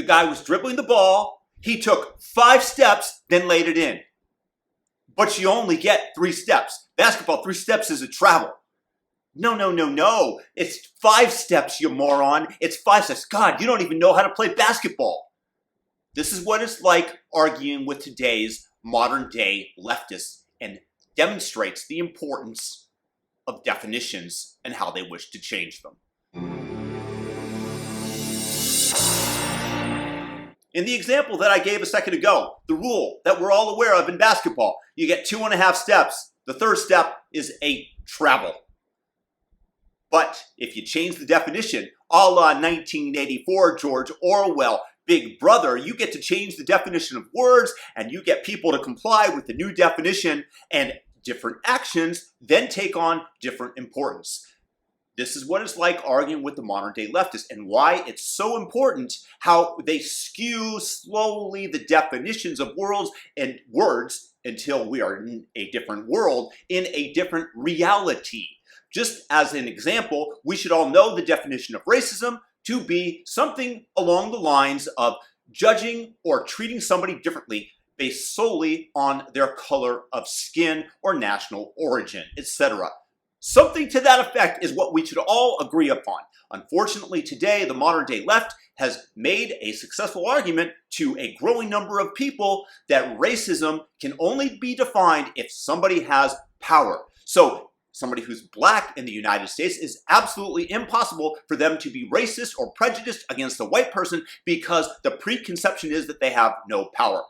The guy was dribbling the ball. He took 5 steps, then laid it in. But you only get 3 steps. Basketball, 3 steps is a travel. No. It's 5 steps, you moron. It's 5 steps. God, you don't even know how to play basketball. This is what it's like arguing with today's modern day leftists and demonstrates the importance of definitions and how they wish to change them. In the example that I gave a second ago, the rule that we're all aware of in basketball, you get 2.5 steps. The 3rd step is a travel. But if you change the definition, a la 1984 George Orwell, Big Brother, you get to change the definition of words and you get people to comply with the new definition, and different actions then take on different importance. This is what it's like arguing with the modern day leftists, and why it's so important how they skew slowly the definitions of words until we are in a different world, in a different reality. Just as an example, we should all know the definition of racism to be something along the lines of judging or treating somebody differently based solely on their color of skin or national origin, etc. Something to that effect is what we should all agree upon. Unfortunately, today, the modern day left has made a successful argument to a growing number of people that racism can only be defined if somebody has power. So somebody who's black in the United States is absolutely impossible for them to be racist or prejudiced against a white person because the preconception is that they have no power.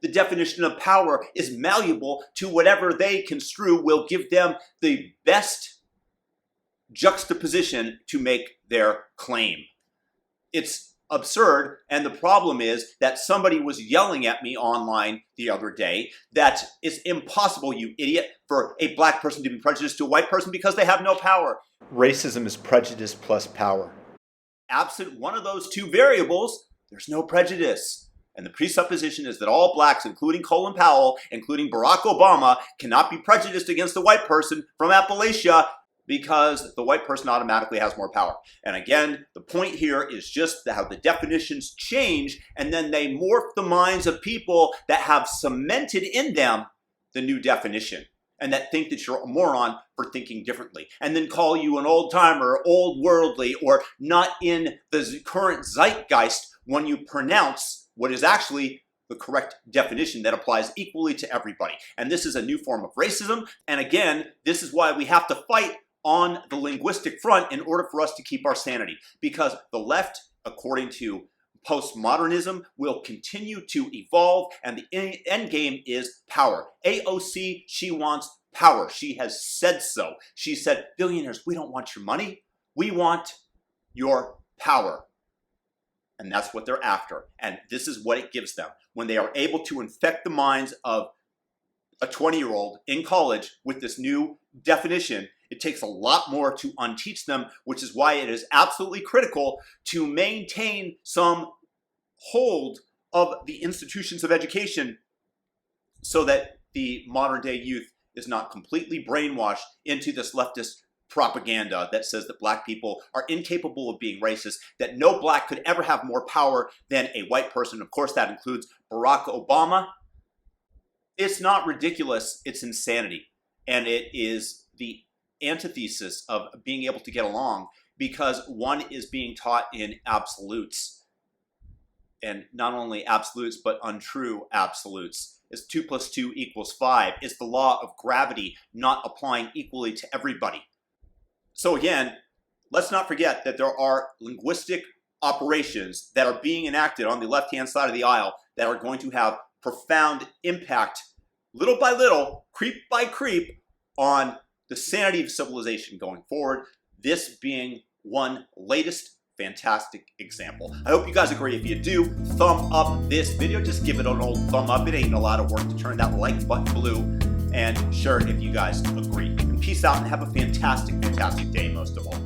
The definition of power is malleable to whatever they construe will give them the best juxtaposition to make their claim. It's absurd, and the problem is that somebody was yelling at me online the other day that it's impossible, you idiot, for a black person to be prejudiced to a white person because they have no power. Racism is prejudice plus power. Absent one of those 2 variables, there's no prejudice. And the presupposition is that all blacks, including Colin Powell, including Barack Obama, cannot be prejudiced against a white person from Appalachia because the white person automatically has more power. And again, the point here is just how the definitions change, and then they morph the minds of people that have cemented in them the new definition, and that think that you're a moron for thinking differently, and then call you an old-timer, old worldly, or not in the current zeitgeist when you pronounce what is actually the correct definition that applies equally to everybody. And this is a new form of racism. And again, this is why we have to fight on the linguistic front in order for us to keep our sanity. Because the left, according to postmodernism, will continue to evolve, and the end game is power. AOC, she wants power. She has said so. She said, billionaires, we don't want your money. We want your power. And that's what they're after. And this is what it gives them. When they are able to infect the minds of a 20-year-old in college with this new definition, it takes a lot more to unteach them, which is why it is absolutely critical to maintain some hold of the institutions of education so that the modern day youth is not completely brainwashed into this leftist propaganda that says that black people are incapable of being racist, that no black could ever have more power than a white person. Of course, that includes Barack Obama. It's not ridiculous, it's insanity. And it is the antithesis of being able to get along, because one is being taught in absolutes. And not only absolutes, but untrue absolutes. It's 2 + 2 = 5. It's the law of gravity not applying equally to everybody. So again, let's not forget that there are linguistic operations that are being enacted on the left-hand side of the aisle that are going to have profound impact, little by little, creep by creep, on the sanity of civilization going forward. This being one latest fantastic example. I hope you guys agree. If you do, thumb up this video. Just give it an old thumb up. It ain't a lot of work to turn that like button blue. And share it if you guys agree. And peace out and have a fantastic, fantastic day most of all.